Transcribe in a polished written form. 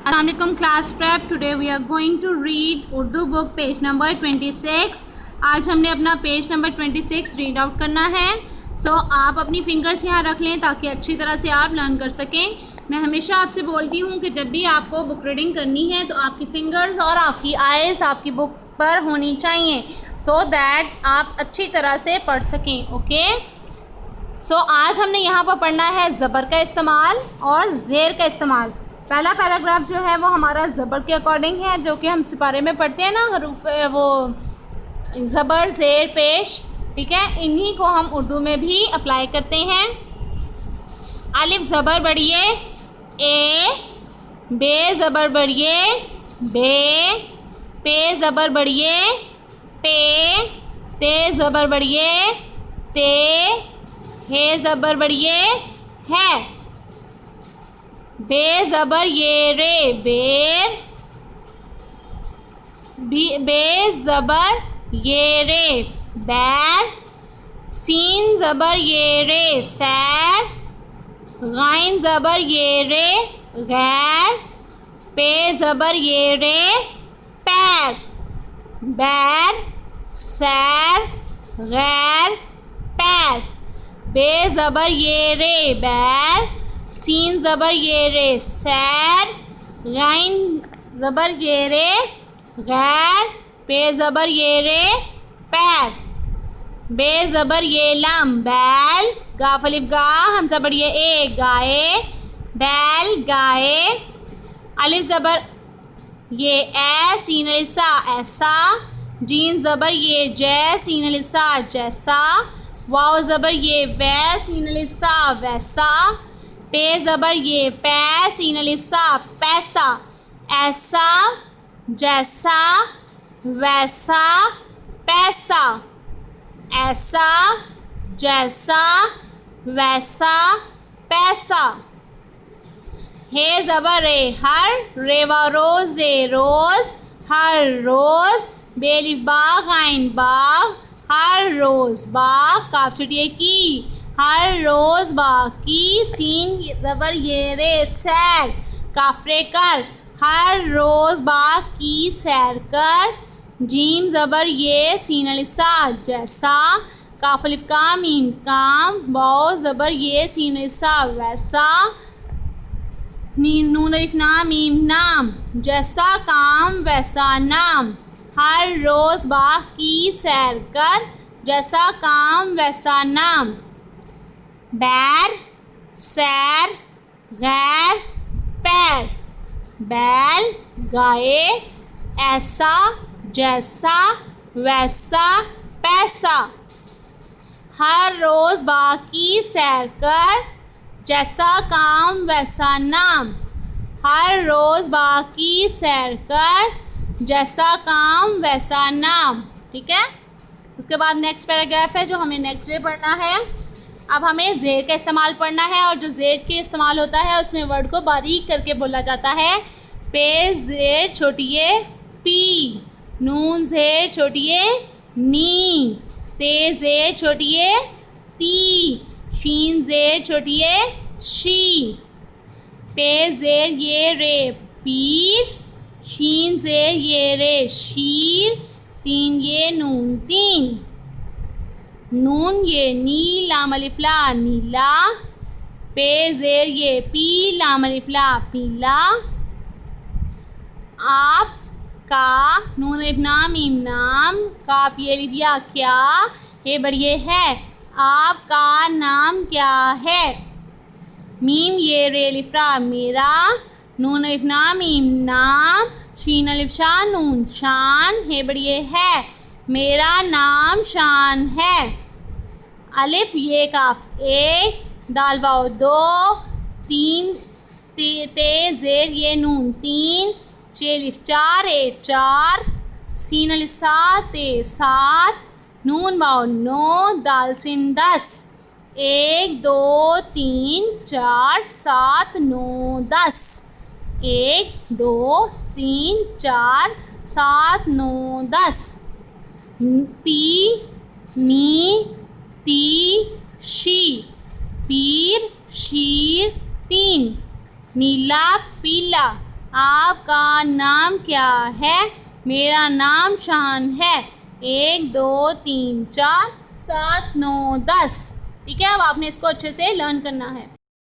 अस्सलाम वालेकुम class prep. Today we are going to read Urdu book page number 26। आज हमने अपना पेज नंबर 26 रीड आउट करना है। सो आप अपनी फिंगर्स यहाँ रख लें ताकि अच्छी तरह से आप लर्न कर सकें। मैं हमेशा आपसे बोलती हूँ कि जब भी आपको बुक रीडिंग करनी है तो आपकी फिंगर्स और आपकी आइज़ आपकी बुक पर होनी चाहिए सो दैट आप अच्छी तरह से पढ़ सकें। ओके, सो आज हमने यहाँ पर पढ़ना है ज़बर का इस्तेमाल और ज़ेर का इस्तेमाल। पहला पैराग्राफ जो है वो हमारा ज़बर के अकॉर्डिंग है, जो कि हम सिपारे में पढ़ते हैं ना, हरूफ वो ज़बर ज़ेर पेश, ठीक है, इन्हीं को हम उर्दू में भी अप्लाई करते हैं। अलिफ ज़बर बढ़िए ए, बे ज़बर बढ़िए बे, पे ज़बर बढ़िए पे, ते ज़बर बढ़िए ते, हे ज़बर बढ़िए है, बे ज़बर ये रे बेर, बे ज़बर ये रे बैर, सीन ज़बर ये रे सैर, गाइन ज़बर ये रे गैर, पे ज़बर ये रे पैर, बैर सैर गैर पैर, बे ज़बर ये रे बैर, सीन ज़बर ये रे सैर, गाइन ज़बर ये रे गैर, पे ज़बर ये रे पैर, बे ज़बर ये लाम बैल, गाफ अलिफ गा हमज़ा बढ़िए ए गाए बैल गाए, अलिफ ज़बर ये ए सीन अलिफ सा ऐसा, जीन ज़बर ये जै सीन अलिफ सा जैसा, वाव ज़बर ये वै सीन अलिफ सा वैसा, पे ज़बर ये पै सीन अलिफ सा पैसा, ऐसा जैसा वैसा पैसा, ऐसा जैसा वैसा पैसा, हे ज़बर रे हर, रे व रोज़ ए रोज़ हर रोज़, बेलिफ बाग आइन बाग हर रोज़ बाग, काफ छुटिए की हर रोज़ बाग की, सीन ज़बर ये रे सैर, काफरे कर हर रोज़ बाग की सैर कर, जीम ज़बर ये सीन अलिफ सा जैसा, काफ अलिफ का मीम काम, वाव ज़बर ये सीन अलिफ सा वैसा, नून अलिफ ना मीम नाम, जैसा काम वैसा नाम, हर रोज़ बाग की सैर कर, जैसा काम वैसा नाम, बैर सैर गैर पैर, बैल गाए ऐसा जैसा वैसा पैसा, हर रोज़ बाग की सैर कर, जैसा काम वैसा नाम, हर रोज़ बाग की सैर कर, जैसा काम वैसा नाम। ठीक है, उसके बाद नेक्स्ट पैराग्राफ है जो हमें नेक्स्ट डे पढ़ना है। अब हमें ज़ेर का इस्तेमाल पढ़ना है, और जो ज़ेर के इस्तेमाल होता है उसमें वर्ड को बारीक करके बोला जाता है। पे ज़ेर छोटिए पी, नून ज़ेर छोटिए नी, ते ज़ेर छोटिए ती, शीन ज़ेर छोटिए शी, पे ज़ेर ये रे पीर, शीन ज़ेर ये रे शीर, तीन ये नून तीन, नून ये नी लाम अलिफ ला नीला, पे ज़ेर ये पी लाम अलिफ ला पीला, आप का नून अलिफ ना मीम नाम, काफ ये अलिफ या क्या, ये बढ़िए है, आपका नाम क्या है, मीम ये रे अलिफ रा मेरा, नून अलिफ ना मीम नाम, शीन अलिफ शा नून शान, हे बढ़िए है, मेरा नाम शान है, अलिफ ये काफ एक, दाल वाव दो, तीन ते ज़ेर ये नून तीन, चे अलिफ चार ए चार, सीन अलिफ सात ते सात, नून वाव नौ, दाल सिन 10, एक दो तीन चार सात नौ 10, एक दो तीन चार सात नौ 10, पी नी ती शी, पीर शीर तीन, नीला पीला, आपका नाम क्या है? मेरा नाम शान है। 1 2 3 4 7 9 10। ठीक है, अब आपने इसको अच्छे से लर्न करना है।